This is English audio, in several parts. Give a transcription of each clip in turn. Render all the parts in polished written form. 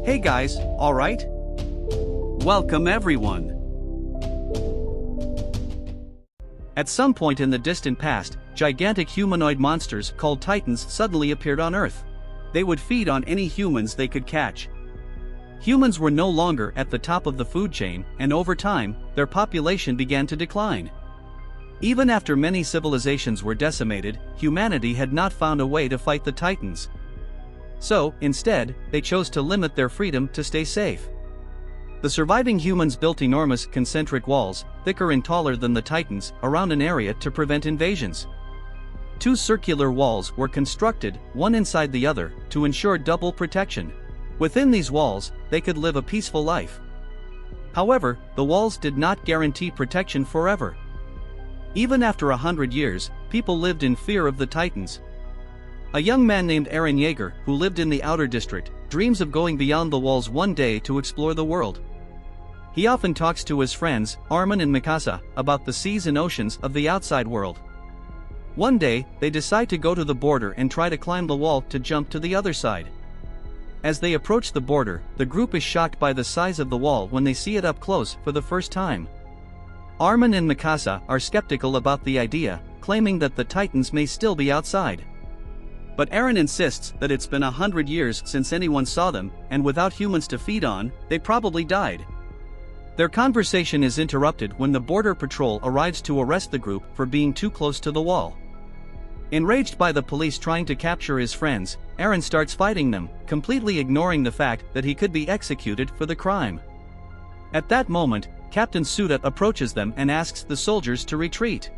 Hey guys, alright? Welcome everyone. At some point in the distant past, gigantic humanoid monsters called Titans suddenly appeared on Earth. They would feed on any humans they could catch. Humans were no longer at the top of the food chain, and over time, their population began to decline. Even after many civilizations were decimated, humanity had not found a way to fight the Titans. So, instead, they chose to limit their freedom to stay safe. The surviving humans built enormous concentric walls, thicker and taller than the Titans, around an area to prevent invasions. Two circular walls were constructed, one inside the other, to ensure double protection. Within these walls, they could live a peaceful life. However, the walls did not guarantee protection forever. Even after 100 years, people lived in fear of the Titans. A young man named Aaron Yeager, who lived in the outer district, dreams of going beyond the walls one day to explore the world. He often talks to his friends, Armin and Mikasa, about the seas and oceans of the outside world. One day, they decide to go to the border and try to climb the wall to jump to the other side. As they approach the border, the group is shocked by the size of the wall when they see it up close for the first time. Armin and Mikasa are skeptical about the idea, claiming that the Titans may still be outside. But Aaron insists that it's been 100 years since anyone saw them, and without humans to feed on, they probably died. Their conversation is interrupted when the border patrol arrives to arrest the group for being too close to the wall. Enraged by the police trying to capture his friends, Aaron starts fighting them, completely ignoring the fact that he could be executed for the crime. At that moment, Captain Suda approaches them and asks the soldiers to retreat.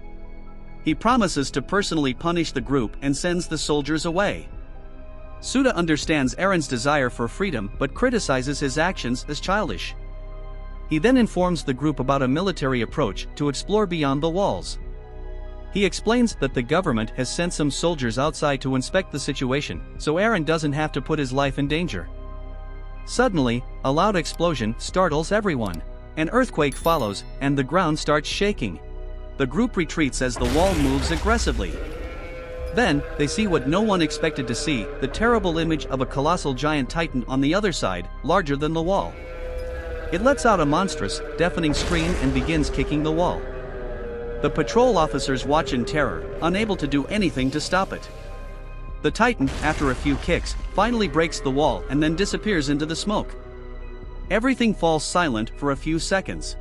He promises to personally punish the group and sends the soldiers away. Suda understands Aaron's desire for freedom but criticizes his actions as childish. He then informs the group about a military approach to explore beyond the walls. He explains that the government has sent some soldiers outside to inspect the situation, so Aaron doesn't have to put his life in danger. Suddenly, a loud explosion startles everyone. An earthquake follows, and the ground starts shaking. The group retreats as the wall moves aggressively. Then, they see what no one expected to see, the terrible image of a colossal giant titan on the other side, larger than the wall. It lets out a monstrous, deafening scream and begins kicking the wall. The patrol officers watch in terror, unable to do anything to stop it. The titan, after a few kicks, finally breaks the wall and then disappears into the smoke. Everything falls silent for a few seconds.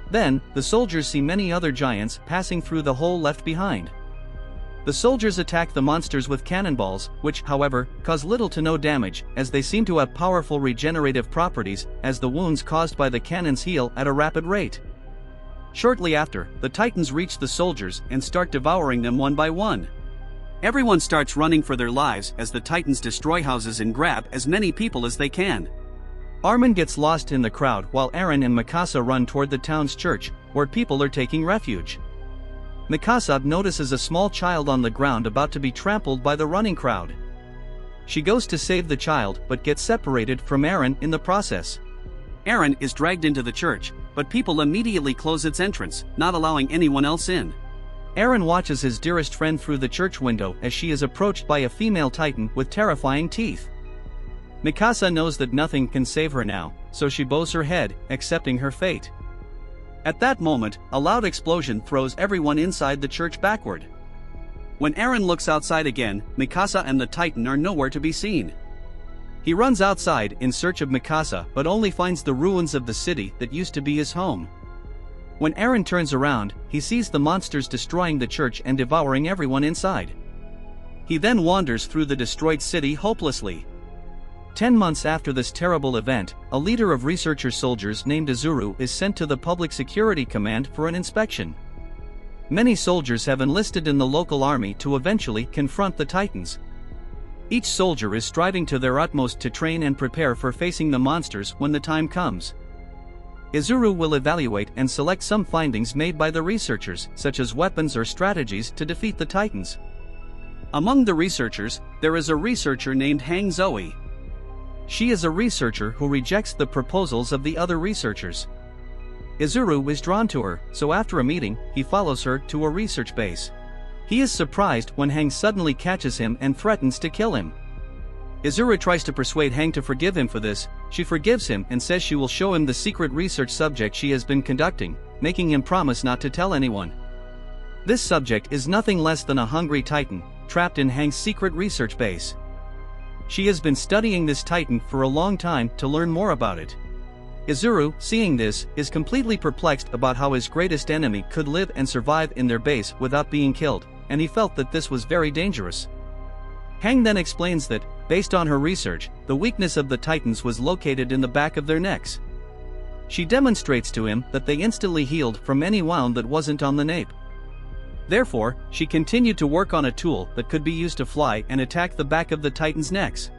Then, the soldiers see many other giants passing through the hole left behind. The soldiers attack the monsters with cannonballs, which, however, cause little to no damage, as they seem to have powerful regenerative properties, as the wounds caused by the cannons heal at a rapid rate. Shortly after, the Titans reach the soldiers and start devouring them one by one. Everyone starts running for their lives as the Titans destroy houses and grab as many people as they can. Armin gets lost in the crowd while Aaron and Mikasa run toward the town's church, where people are taking refuge. Mikasa notices a small child on the ground about to be trampled by the running crowd. She goes to save the child but gets separated from Aaron in the process. Aaron is dragged into the church, but people immediately close its entrance, not allowing anyone else in. Aaron watches his dearest friend through the church window as she is approached by a female Titan with terrifying teeth. Mikasa knows that nothing can save her now, so she bows her head, accepting her fate. At that moment, a loud explosion throws everyone inside the church backward. When Aaron looks outside again, Mikasa and the Titan are nowhere to be seen. He runs outside in search of Mikasa but only finds the ruins of the city that used to be his home. When Aaron turns around, he sees the monsters destroying the church and devouring everyone inside. He then wanders through the destroyed city hopelessly. 10 months after this terrible event, a leader of researcher soldiers named Izuru is sent to the Public Security Command for an inspection. Many soldiers have enlisted in the local army to eventually confront the Titans. Each soldier is striving to their utmost to train and prepare for facing the monsters when the time comes. Izuru will evaluate and select some findings made by the researchers, such as weapons or strategies to defeat the Titans. Among the researchers, there is a researcher named Hang Zoe. She is a researcher who rejects the proposals of the other researchers. Izuru is drawn to her, so after a meeting, he follows her to a research base. He is surprised when Hang suddenly catches him and threatens to kill him. Izuru tries to persuade Hang to forgive him for this. She forgives him and says she will show him the secret research subject she has been conducting, making him promise not to tell anyone. This subject is nothing less than a hungry titan, trapped in Hang's secret research base. She has been studying this titan for a long time to learn more about it. Izuru, seeing this, is completely perplexed about how his greatest enemy could live and survive in their base without being killed, and he felt that this was very dangerous. Hang then explains that, based on her research, the weakness of the titans was located in the back of their necks. She demonstrates to him that they instantly healed from any wound that wasn't on the nape. Therefore, she continued to work on a tool that could be used to fly and attack the back of the titans' necks.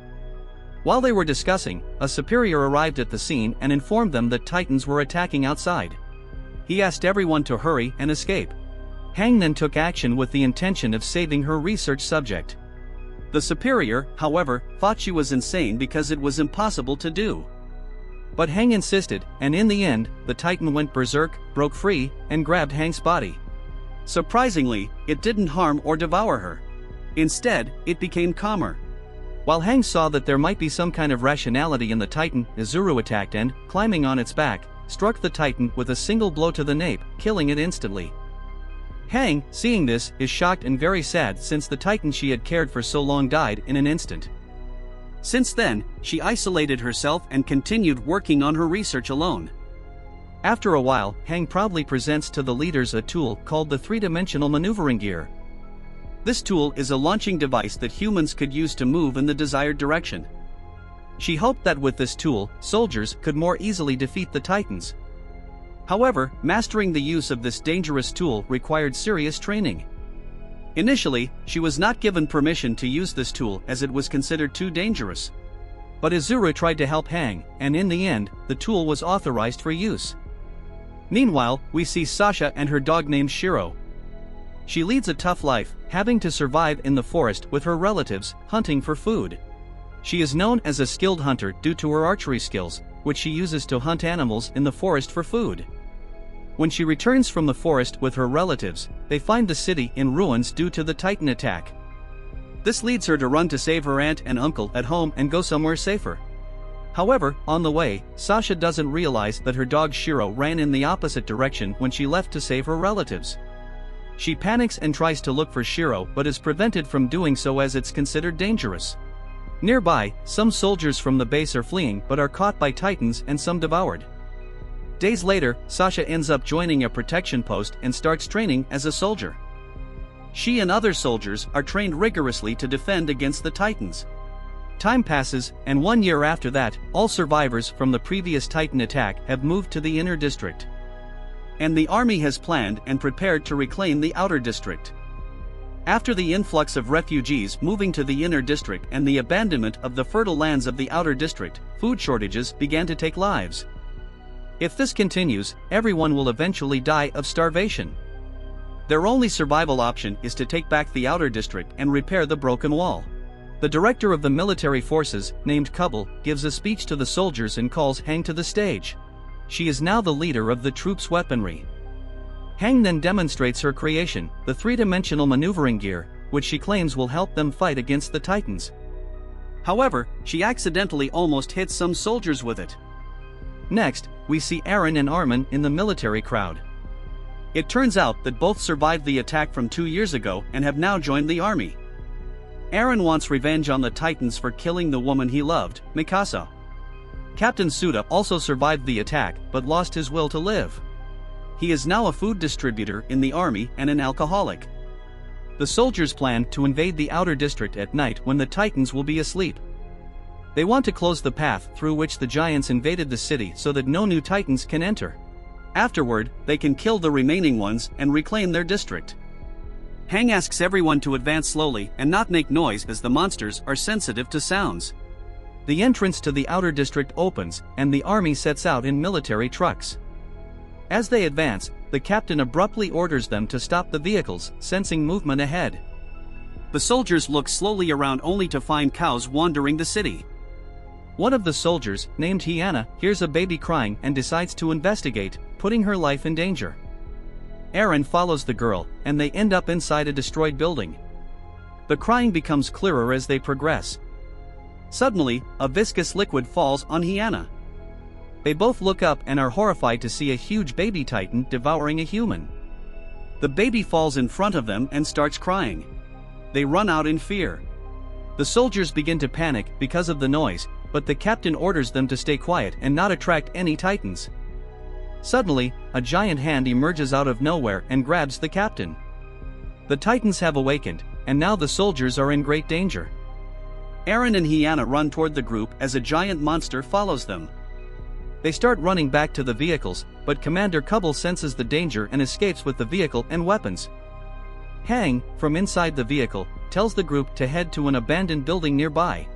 While they were discussing, a superior arrived at the scene and informed them that titans were attacking outside. He asked everyone to hurry and escape. Hang then took action with the intention of saving her research subject. The superior, however, thought she was insane because it was impossible to do. But Hang insisted, and in the end, the titan went berserk, broke free, and grabbed Hang's body. Surprisingly, it didn't harm or devour her. Instead, it became calmer. While Hang saw that there might be some kind of rationality in the titan, Izuru attacked and, climbing on its back, struck the titan with a single blow to the nape, killing it instantly. Hang, seeing this, is shocked and very sad since the titan she had cared for so long died in an instant. Since then, she isolated herself and continued working on her research alone. After a while, Hang proudly presents to the leaders a tool called the three-dimensional maneuvering gear. This tool is a launching device that humans could use to move in the desired direction. She hoped that with this tool, soldiers could more easily defeat the titans. However, mastering the use of this dangerous tool required serious training. Initially, she was not given permission to use this tool as it was considered too dangerous. But Izuru tried to help Hang, and in the end, the tool was authorized for use. Meanwhile, we see Sasha and her dog named Shiro. She leads a tough life, having to survive in the forest with her relatives, hunting for food. She is known as a skilled hunter due to her archery skills, which she uses to hunt animals in the forest for food. When she returns from the forest with her relatives, they find the city in ruins due to the Titan attack. This leads her to run to save her aunt and uncle at home and go somewhere safer. However, on the way, Sasha doesn't realize that her dog Shiro ran in the opposite direction when she left to save her relatives. She panics and tries to look for Shiro but is prevented from doing so as it's considered dangerous. Nearby, some soldiers from the base are fleeing but are caught by titans and some devoured. Days later, Sasha ends up joining a protection post and starts training as a soldier. She and other soldiers are trained rigorously to defend against the titans. Time passes, and 1 year after that, all survivors from the previous Titan attack have moved to the inner district. And the army has planned and prepared to reclaim the outer district. After the influx of refugees moving to the inner district and the abandonment of the fertile lands of the outer district, food shortages began to take lives. If this continues, everyone will eventually die of starvation. Their only survival option is to take back the outer district and repair the broken wall. The director of the military forces, named Kubble, gives a speech to the soldiers and calls Hang to the stage. She is now the leader of the troops' weaponry. Hang then demonstrates her creation, the three-dimensional maneuvering gear, which she claims will help them fight against the titans. However, she accidentally almost hits some soldiers with it. Next, we see Aaron and Armin in the military crowd. It turns out that both survived the attack from 2 years ago and have now joined the army. Aaron wants revenge on the titans for killing the woman he loved, Mikasa. Captain Suda also survived the attack but lost his will to live. He is now a food distributor in the army and an alcoholic. The soldiers plan to invade the outer district at night when the titans will be asleep. They want to close the path through which the giants invaded the city so that no new titans can enter. Afterward, they can kill the remaining ones and reclaim their district. Hang asks everyone to advance slowly and not make noise as the monsters are sensitive to sounds. The entrance to the outer district opens and the army sets out in military trucks. As they advance, the captain abruptly orders them to stop the vehicles, sensing movement ahead. The soldiers look slowly around only to find cows wandering the city. One of the soldiers, named Hyena, hears a baby crying and decides to investigate, putting her life in danger. Aaron follows the girl, and they end up inside a destroyed building. The crying becomes clearer as they progress. Suddenly, a viscous liquid falls on Hyena. They both look up and are horrified to see a huge baby titan devouring a human. The baby falls in front of them and starts crying. They run out in fear. The soldiers begin to panic because of the noise, but the captain orders them to stay quiet and not attract any titans. Suddenly, a giant hand emerges out of nowhere and grabs the captain. The titans have awakened, and now the soldiers are in great danger. Eren and Hyena run toward the group as a giant monster follows them. They start running back to the vehicles, but Commander Kubble senses the danger and escapes with the vehicle and weapons. Hang, from inside the vehicle, tells the group to head to an abandoned building nearby.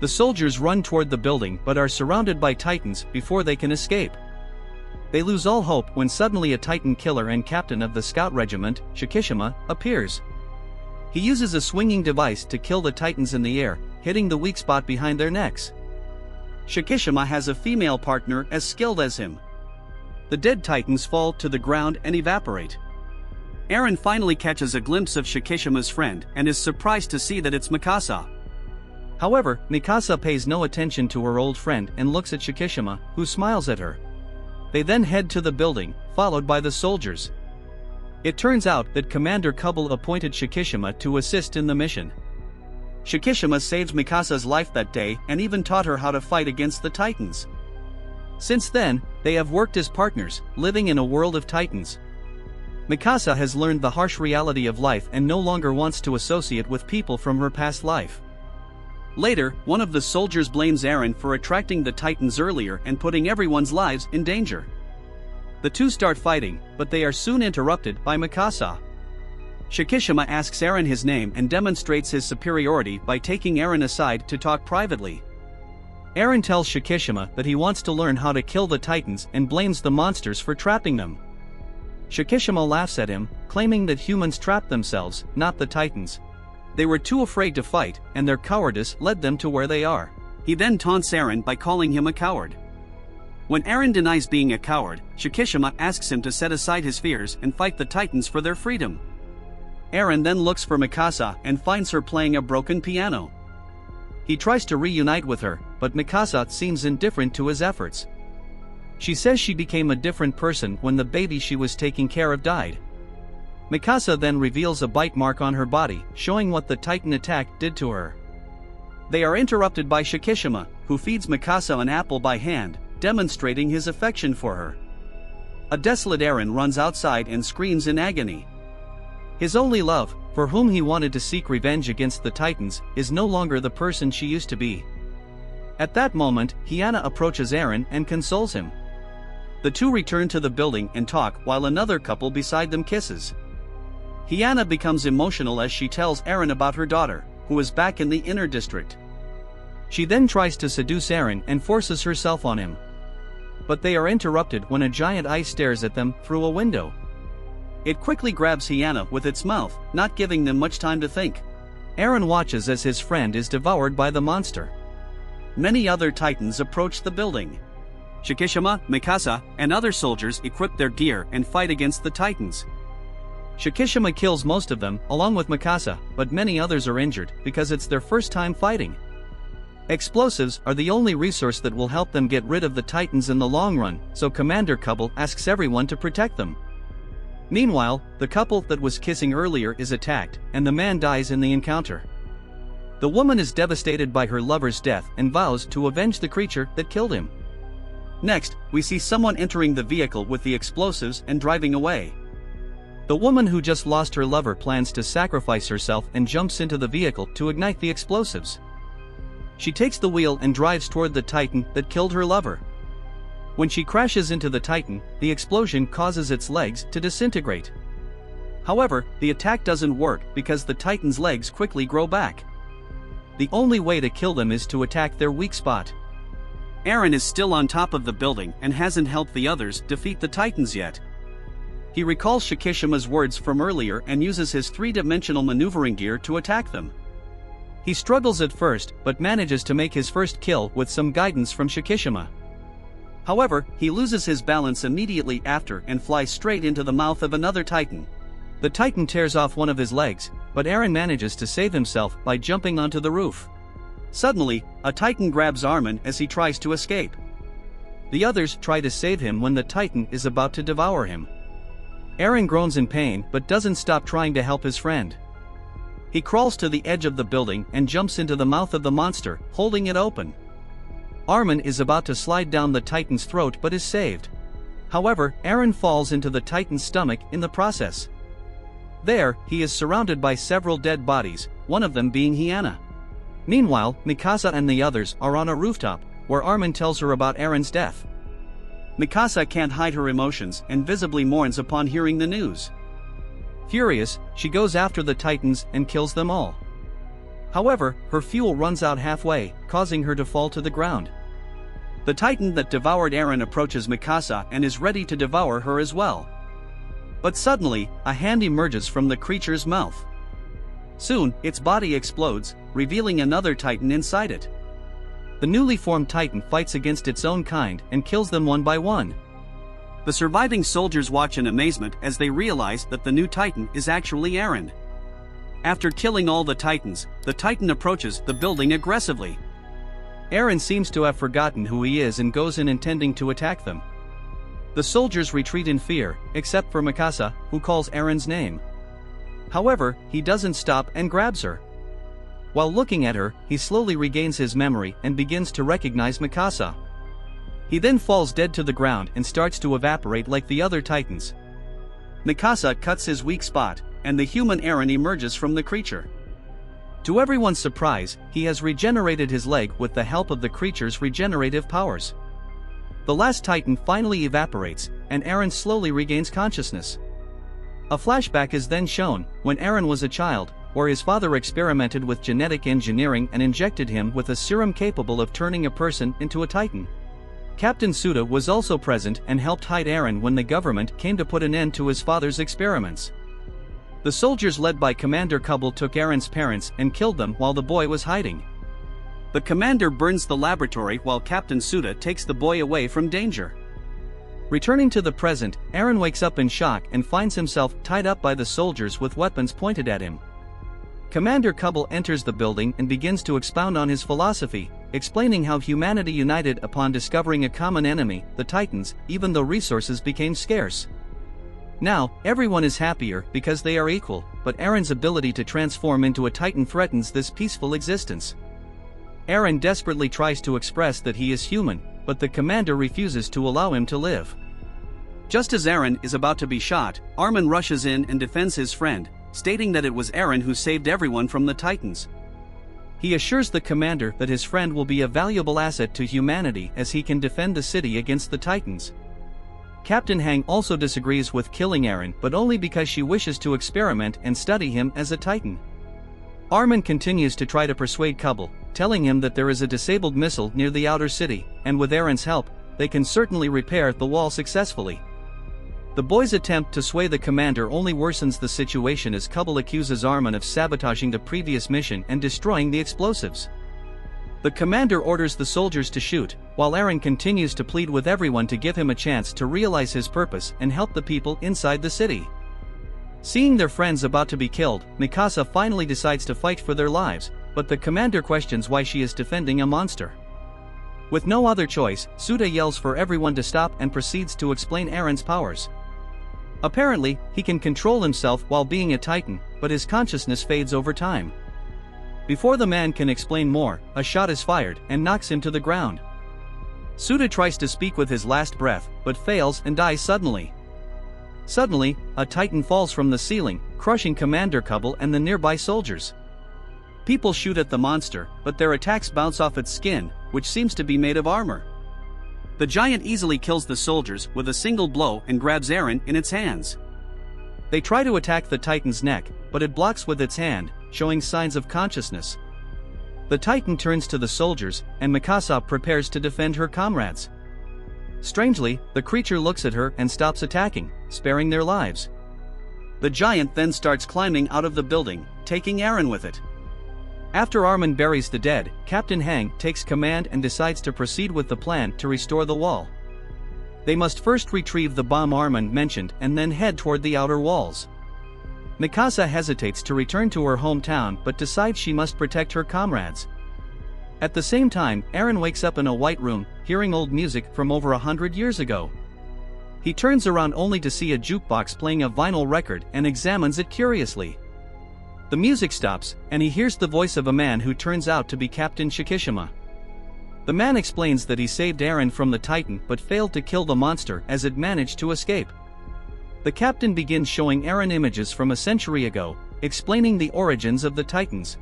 The soldiers run toward the building but are surrounded by titans before they can escape. They lose all hope when suddenly a titan killer and captain of the scout regiment, Shikishima, appears. He uses a swinging device to kill the titans in the air, hitting the weak spot behind their necks. Shikishima has a female partner as skilled as him. The dead titans fall to the ground and evaporate. Eren finally catches a glimpse of Shikishima's friend and is surprised to see that it's Mikasa. However, Mikasa pays no attention to her old friend and looks at Shikishima, who smiles at her. They then head to the building, followed by the soldiers. It turns out that Commander Kubble appointed Shikishima to assist in the mission. Shikishima saved Mikasa's life that day and even taught her how to fight against the Titans. Since then, they have worked as partners, living in a world of Titans. Mikasa has learned the harsh reality of life and no longer wants to associate with people from her past life. Later, one of the soldiers blames Eren for attracting the Titans earlier and putting everyone's lives in danger. The two start fighting, but they are soon interrupted by Mikasa. Shikishima asks Eren his name and demonstrates his superiority by taking Eren aside to talk privately. Eren tells Shikishima that he wants to learn how to kill the Titans and blames the monsters for trapping them. Shikishima laughs at him, claiming that humans trapped themselves, not the Titans. They were too afraid to fight, and their cowardice led them to where they are. He then taunts Eren by calling him a coward. When Eren denies being a coward, Shikishima asks him to set aside his fears and fight the Titans for their freedom. Eren then looks for Mikasa and finds her playing a broken piano. He tries to reunite with her, but Mikasa seems indifferent to his efforts. She says she became a different person when the baby she was taking care of died. Mikasa then reveals a bite mark on her body, showing what the Titan attack did to her. They are interrupted by Shikishima, who feeds Mikasa an apple by hand, demonstrating his affection for her. A desolate Eren runs outside and screams in agony. His only love, for whom he wanted to seek revenge against the Titans, is no longer the person she used to be. At that moment, Hyena approaches Eren and consoles him. The two return to the building and talk while another couple beside them kisses. Hyena becomes emotional as she tells Eren about her daughter, who is back in the inner district. She then tries to seduce Eren and forces herself on him. But they are interrupted when a giant eye stares at them through a window. It quickly grabs Hyena with its mouth, not giving them much time to think. Eren watches as his friend is devoured by the monster. Many other Titans approach the building. Shikishima, Mikasa, and other soldiers equip their gear and fight against the Titans. Shikishima kills most of them, along with Mikasa, but many others are injured because it's their first time fighting. Explosives are the only resource that will help them get rid of the Titans in the long run, so Commander Kubble asks everyone to protect them. Meanwhile, the couple that was kissing earlier is attacked, and the man dies in the encounter. The woman is devastated by her lover's death and vows to avenge the creature that killed him. Next, we see someone entering the vehicle with the explosives and driving away. The woman who just lost her lover plans to sacrifice herself and jumps into the vehicle to ignite the explosives. She takes the wheel and drives toward the Titan that killed her lover. When she crashes into the Titan, the explosion causes its legs to disintegrate. However, the attack doesn't work because the Titan's legs quickly grow back. The only way to kill them is to attack their weak spot. Eren is still on top of the building and hasn't helped the others defeat the Titans yet. He recalls Shikishima's words from earlier and uses his three-dimensional maneuvering gear to attack them. He struggles at first but manages to make his first kill with some guidance from Shikishima. However, he loses his balance immediately after and flies straight into the mouth of another Titan. The Titan tears off one of his legs, but Eren manages to save himself by jumping onto the roof. Suddenly, a Titan grabs Armin as he tries to escape. The others try to save him when the Titan is about to devour him. Eren groans in pain but doesn't stop trying to help his friend. He crawls to the edge of the building and jumps into the mouth of the monster, holding it open. Armin is about to slide down the Titan's throat but is saved. However, Eren falls into the Titan's stomach in the process. There, he is surrounded by several dead bodies, one of them being Hyanna. Meanwhile, Mikasa and the others are on a rooftop, where Armin tells her about Eren's death. Mikasa can't hide her emotions and visibly mourns upon hearing the news. Furious, she goes after the Titans and kills them all. However, her fuel runs out halfway, causing her to fall to the ground. The Titan that devoured Eren approaches Mikasa and is ready to devour her as well. But suddenly, a hand emerges from the creature's mouth. Soon, its body explodes, revealing another Titan inside it. The newly formed Titan fights against its own kind and kills them one by one. The surviving soldiers watch in amazement as they realize that the new Titan is actually Eren. After killing all the Titans, the Titan approaches the building aggressively. Eren seems to have forgotten who he is and goes in intending to attack them. The soldiers retreat in fear, except for Mikasa, who calls Eren's name. However, he doesn't stop and grabs her. While looking at her, he slowly regains his memory and begins to recognize Mikasa. He then falls dead to the ground and starts to evaporate like the other Titans. Mikasa cuts his weak spot, and the human Eren emerges from the creature. To everyone's surprise, he has regenerated his leg with the help of the creature's regenerative powers. The last Titan finally evaporates, and Eren slowly regains consciousness. A flashback is then shown, when Eren was a child, where his father experimented with genetic engineering and injected him with a serum capable of turning a person into a Titan. Captain Suda was also present and helped hide Eren when the government came to put an end to his father's experiments. The soldiers led by Commander Kubble took Eren's parents and killed them while the boy was hiding. The commander burns the laboratory while Captain Suda takes the boy away from danger. Returning to the present, Eren wakes up in shock and finds himself tied up by the soldiers with weapons pointed at him. Commander Kubble enters the building and begins to expound on his philosophy, explaining how humanity united upon discovering a common enemy, the Titans, even though resources became scarce. Now, everyone is happier because they are equal, but Eren's ability to transform into a Titan threatens this peaceful existence. Eren desperately tries to express that he is human, but the commander refuses to allow him to live. Just as Eren is about to be shot, Armin rushes in and defends his friend, stating that it was Eren who saved everyone from the Titans. He assures the commander that his friend will be a valuable asset to humanity as he can defend the city against the Titans. Captain Hang also disagrees with killing Eren, but only because she wishes to experiment and study him as a Titan. Armin continues to try to persuade Kubble, telling him that there is a disabled missile near the outer city, and with Eren's help, they can certainly repair the wall successfully. The boys' attempt to sway the commander only worsens the situation as Kubble accuses Armin of sabotaging the previous mission and destroying the explosives. The commander orders the soldiers to shoot, while Eren continues to plead with everyone to give him a chance to realize his purpose and help the people inside the city. Seeing their friends about to be killed, Mikasa finally decides to fight for their lives, but the commander questions why she is defending a monster. With no other choice, Suda yells for everyone to stop and proceeds to explain Eren's powers. Apparently, he can control himself while being a Titan, but his consciousness fades over time. Before the man can explain more, a shot is fired and knocks him to the ground. Suda tries to speak with his last breath, but fails and dies suddenly. Suddenly, a Titan falls from the ceiling, crushing Commander Kubble and the nearby soldiers. People shoot at the monster, but their attacks bounce off its skin, which seems to be made of armor. The giant easily kills the soldiers with a single blow and grabs Eren in its hands. They try to attack the Titan's neck, but it blocks with its hand, showing signs of consciousness. The Titan turns to the soldiers, and Mikasa prepares to defend her comrades. Strangely, the creature looks at her and stops attacking, sparing their lives. The giant then starts climbing out of the building, taking Eren with it. After Armin buries the dead, Captain Hang takes command and decides to proceed with the plan to restore the wall. They must first retrieve the bomb Armin mentioned and then head toward the outer walls. Mikasa hesitates to return to her hometown but decides she must protect her comrades. At the same time, Eren wakes up in a white room, hearing old music from over 100 years ago. He turns around only to see a jukebox playing a vinyl record and examines it curiously. The music stops, and he hears the voice of a man who turns out to be Captain Shikishima. The man explains that he saved Eren from the Titan but failed to kill the monster as it managed to escape. The captain begins showing Eren images from a century ago, explaining the origins of the Titans.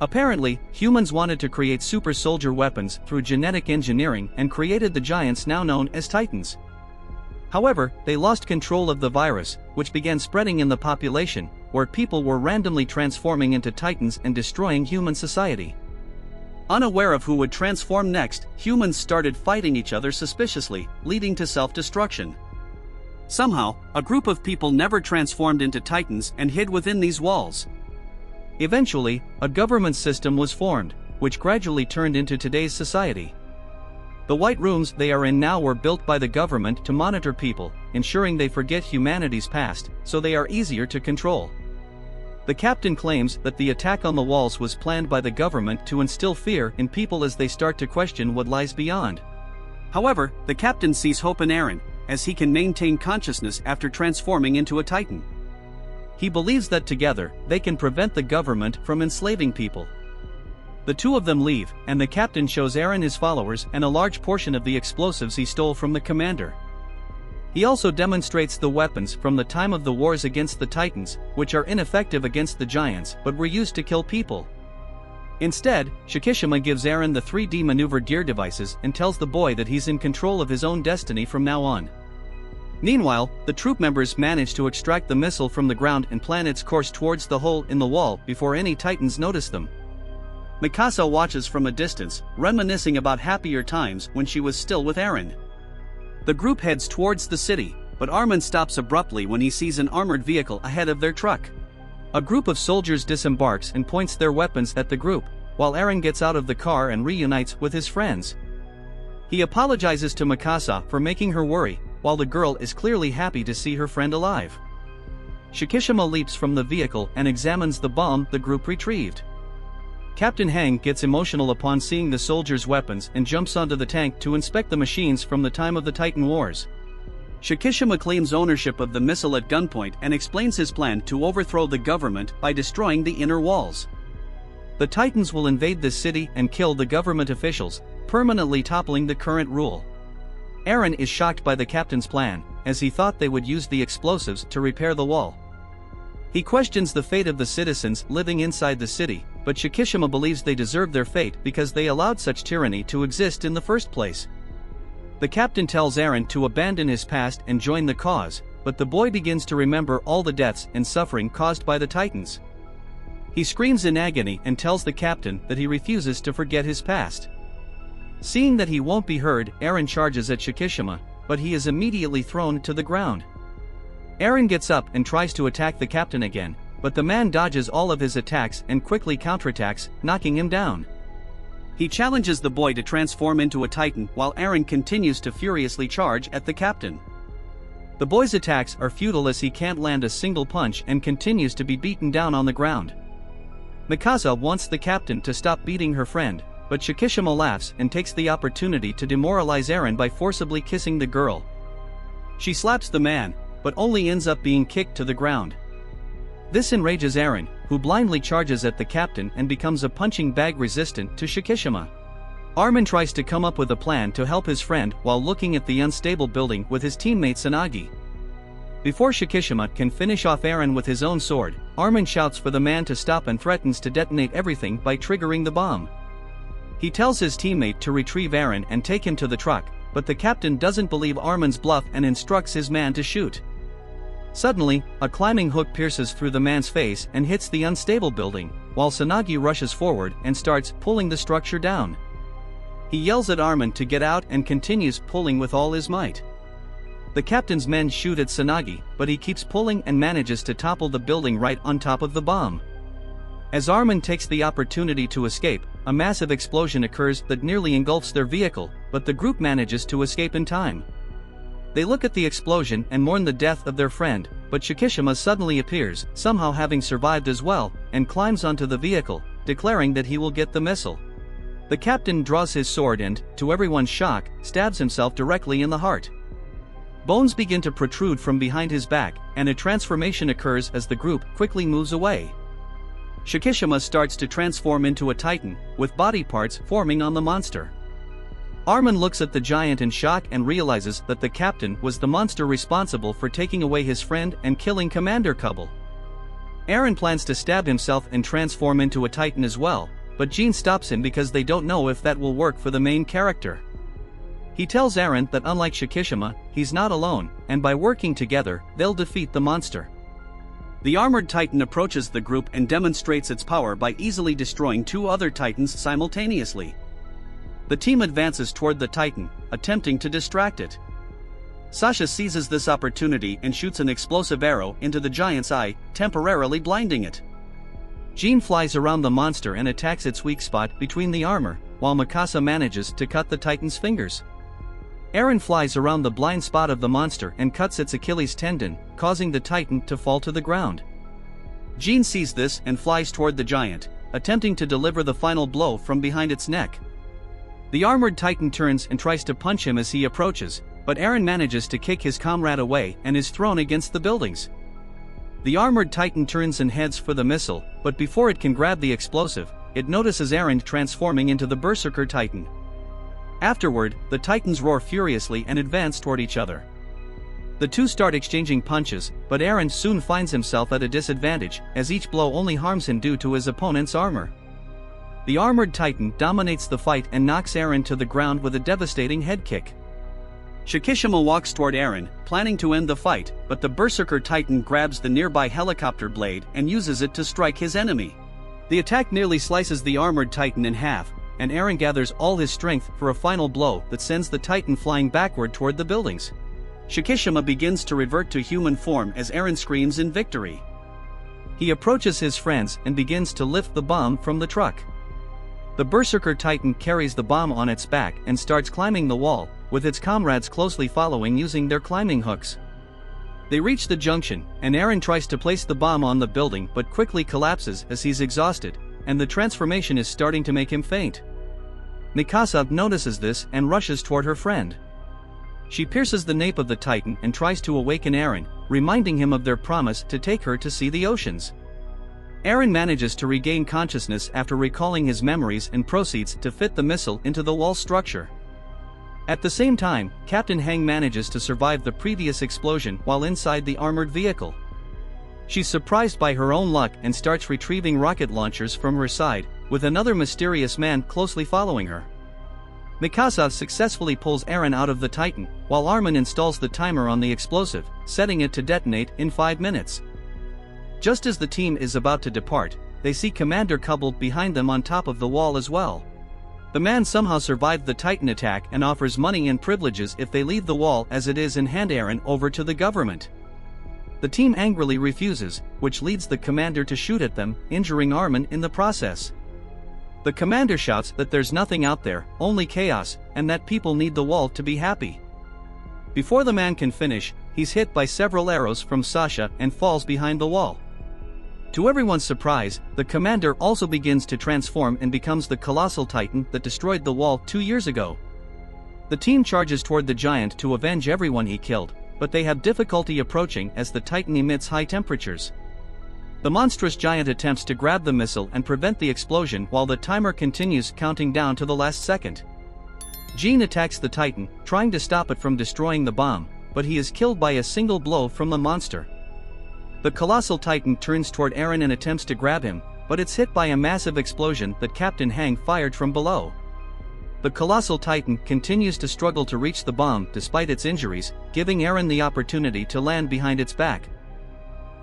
Apparently, humans wanted to create super soldier weapons through genetic engineering and created the giants now known as Titans. However, they lost control of the virus, which began spreading in the population, where people were randomly transforming into Titans and destroying human society. Unaware of who would transform next, humans started fighting each other suspiciously, leading to self-destruction. Somehow, a group of people never transformed into Titans and hid within these walls. Eventually, a government system was formed, which gradually turned into today's society. The white rooms they are in now were built by the government to monitor people, ensuring they forget humanity's past, so they are easier to control. The captain claims that the attack on the walls was planned by the government to instill fear in people as they start to question what lies beyond. However, the captain sees hope in Eren, as he can maintain consciousness after transforming into a Titan. He believes that together, they can prevent the government from enslaving people. The two of them leave, and the captain shows Eren his followers and a large portion of the explosives he stole from the commander. He also demonstrates the weapons from the time of the wars against the Titans, which are ineffective against the giants but were used to kill people. Instead, Shikishima gives Eren the 3D maneuver gear devices and tells the boy that he's in control of his own destiny from now on. Meanwhile, the troop members manage to extract the missile from the ground and plan its course towards the hole in the wall before any Titans notice them. Mikasa watches from a distance, reminiscing about happier times when she was still with Eren. The group heads towards the city, but Armin stops abruptly when he sees an armored vehicle ahead of their truck. A group of soldiers disembarks and points their weapons at the group, while Eren gets out of the car and reunites with his friends. He apologizes to Mikasa for making her worry, while the girl is clearly happy to see her friend alive. Shikishima leaps from the vehicle and examines the bomb the group retrieved. Captain Hang gets emotional upon seeing the soldiers' weapons and jumps onto the tank to inspect the machines from the time of the Titan Wars. Shikishima claims ownership of the missile at gunpoint and explains his plan to overthrow the government by destroying the inner walls. The Titans will invade this city and kill the government officials, permanently toppling the current rule. Eren is shocked by the captain's plan, as he thought they would use the explosives to repair the wall. He questions the fate of the citizens living inside the city, but Shikishima believes they deserve their fate because they allowed such tyranny to exist in the first place. The captain tells Eren to abandon his past and join the cause, but the boy begins to remember all the deaths and suffering caused by the Titans. He screams in agony and tells the captain that he refuses to forget his past. Seeing that he won't be heard, Eren charges at Shikishima, but he is immediately thrown to the ground. Eren gets up and tries to attack the captain again, but the man dodges all of his attacks and quickly counterattacks, knocking him down. He challenges the boy to transform into a Titan while Eren continues to furiously charge at the captain. The boy's attacks are futile as he can't land a single punch and continues to be beaten down on the ground. Mikasa wants the captain to stop beating her friend, but Shikishima laughs and takes the opportunity to demoralize Eren by forcibly kissing the girl. She slaps the man, but only ends up being kicked to the ground. This enrages Eren, who blindly charges at the captain and becomes a punching bag resistant to Shikishima. Armin tries to come up with a plan to help his friend while looking at the unstable building with his teammate Tsunagi. Before Shikishima can finish off Eren with his own sword, Armin shouts for the man to stop and threatens to detonate everything by triggering the bomb. He tells his teammate to retrieve Eren and take him to the truck, but the captain doesn't believe Armin's bluff and instructs his man to shoot. Suddenly, a climbing hook pierces through the man's face and hits the unstable building, while Tsunagi rushes forward and starts pulling the structure down. He yells at Armin to get out and continues pulling with all his might. The captain's men shoot at Tsunagi, but he keeps pulling and manages to topple the building right on top of the bomb. As Armin takes the opportunity to escape, a massive explosion occurs that nearly engulfs their vehicle, but the group manages to escape in time. They look at the explosion and mourn the death of their friend, but Shikishima suddenly appears, somehow having survived as well, and climbs onto the vehicle, declaring that he will get the missile. The captain draws his sword and, to everyone's shock, stabs himself directly in the heart. Bones begin to protrude from behind his back, and a transformation occurs as the group quickly moves away. Shikishima starts to transform into a titan, with body parts forming on the monster. Armin looks at the giant in shock and realizes that the captain was the monster responsible for taking away his friend and killing Commander Kubble. Eren plans to stab himself and transform into a titan as well, but Jean stops him because they don't know if that will work for the main character. He tells Eren that unlike Shikishima, he's not alone, and by working together, they'll defeat the monster. The armored titan approaches the group and demonstrates its power by easily destroying two other titans simultaneously. The team advances toward the titan, attempting to distract it. Sasha seizes this opportunity and shoots an explosive arrow into the giant's eye, temporarily blinding it. Jean flies around the monster and attacks its weak spot between the armor, while Mikasa manages to cut the titan's fingers. Eren flies around the blind spot of the monster and cuts its Achilles tendon, causing the titan to fall to the ground. Jean sees this and flies toward the giant, attempting to deliver the final blow from behind its neck. The armored titan turns and tries to punch him as he approaches, but Eren manages to kick his comrade away and is thrown against the buildings. The armored titan turns and heads for the missile, but before it can grab the explosive, it notices Eren transforming into the Berserker Titan. Afterward, the titans roar furiously and advance toward each other. The two start exchanging punches, but Eren soon finds himself at a disadvantage, as each blow only harms him due to his opponent's armor. The armored titan dominates the fight and knocks Eren to the ground with a devastating head kick. Shikishima walks toward Eren, planning to end the fight, but the Berserker Titan grabs the nearby helicopter blade and uses it to strike his enemy. The attack nearly slices the armored Titan in half, and Eren gathers all his strength for a final blow that sends the Titan flying backward toward the buildings. Shikishima begins to revert to human form as Eren screams in victory. He approaches his friends and begins to lift the bomb from the truck. The Berserker Titan carries the bomb on its back and starts climbing the wall, with its comrades closely following using their climbing hooks. They reach the junction, and Eren tries to place the bomb on the building but quickly collapses as he's exhausted, and the transformation is starting to make him faint. Mikasa notices this and rushes toward her friend. She pierces the nape of the Titan and tries to awaken Eren, reminding him of their promise to take her to see the oceans. Eren manages to regain consciousness after recalling his memories and proceeds to fit the missile into the wall structure. At the same time, Captain Hang manages to survive the previous explosion while inside the armored vehicle. She's surprised by her own luck and starts retrieving rocket launchers from her side, with another mysterious man closely following her. Mikasa successfully pulls Eren out of the Titan, while Armin installs the timer on the explosive, setting it to detonate in 5 minutes. Just as the team is about to depart, they see Commander Kubble behind them on top of the wall as well. The man somehow survived the Titan attack and offers money and privileges if they leave the wall as it is and hand Eren over to the government. The team angrily refuses, which leads the commander to shoot at them, injuring Armin in the process. The commander shouts that there's nothing out there, only chaos, and that people need the wall to be happy. Before the man can finish, he's hit by several arrows from Sasha and falls behind the wall. To everyone's surprise, the commander also begins to transform and becomes the colossal titan that destroyed the wall 2 years ago. The team charges toward the giant to avenge everyone he killed, but they have difficulty approaching as the titan emits high temperatures. The monstrous giant attempts to grab the missile and prevent the explosion while the timer continues counting down to the last second. Jean attacks the titan, trying to stop it from destroying the bomb, but he is killed by a single blow from the monster. The colossal titan turns toward Eren and attempts to grab him, but it's hit by a massive explosion that Captain Hang fired from below. The colossal titan continues to struggle to reach the bomb despite its injuries, giving Eren the opportunity to land behind its back.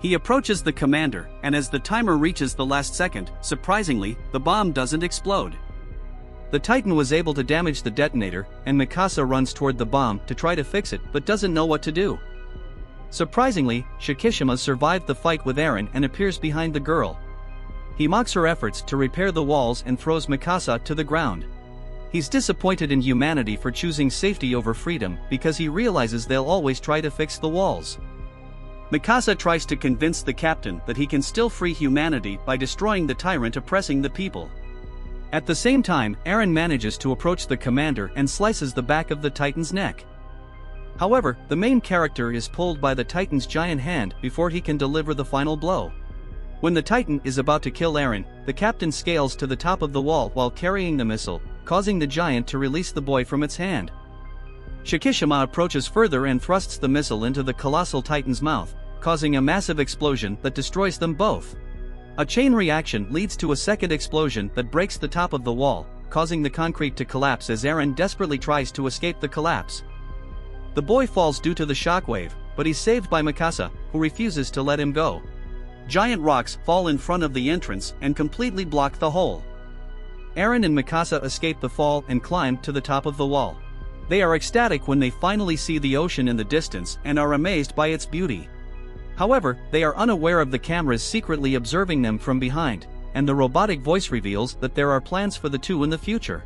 He approaches the commander, and as the timer reaches the last second, surprisingly, the bomb doesn't explode. The Titan was able to damage the detonator, and Mikasa runs toward the bomb to try to fix it but doesn't know what to do. Surprisingly, Shikishima survived the fight with Eren and appears behind the girl. He mocks her efforts to repair the walls and throws Mikasa to the ground. He's disappointed in humanity for choosing safety over freedom because he realizes they'll always try to fix the walls. Mikasa tries to convince the captain that he can still free humanity by destroying the tyrant oppressing the people. At the same time, Aaron manages to approach the commander and slices the back of the Titan's neck. However, the main character is pulled by the Titan's giant hand before he can deliver the final blow. When the Titan is about to kill Aaron, the captain scales to the top of the wall while carrying the missile, causing the giant to release the boy from its hand. Shikishima approaches further and thrusts the missile into the colossal Titan's mouth, causing a massive explosion that destroys them both. A chain reaction leads to a second explosion that breaks the top of the wall, causing the concrete to collapse as Aaron desperately tries to escape the collapse. The boy falls due to the shockwave, but he's saved by Mikasa, who refuses to let him go. Giant rocks fall in front of the entrance and completely block the hole. Aaron and Mikasa escape the fall and climb to the top of the wall. They are ecstatic when they finally see the ocean in the distance and are amazed by its beauty. However, they are unaware of the cameras secretly observing them from behind, and the robotic voice reveals that there are plans for the two in the future.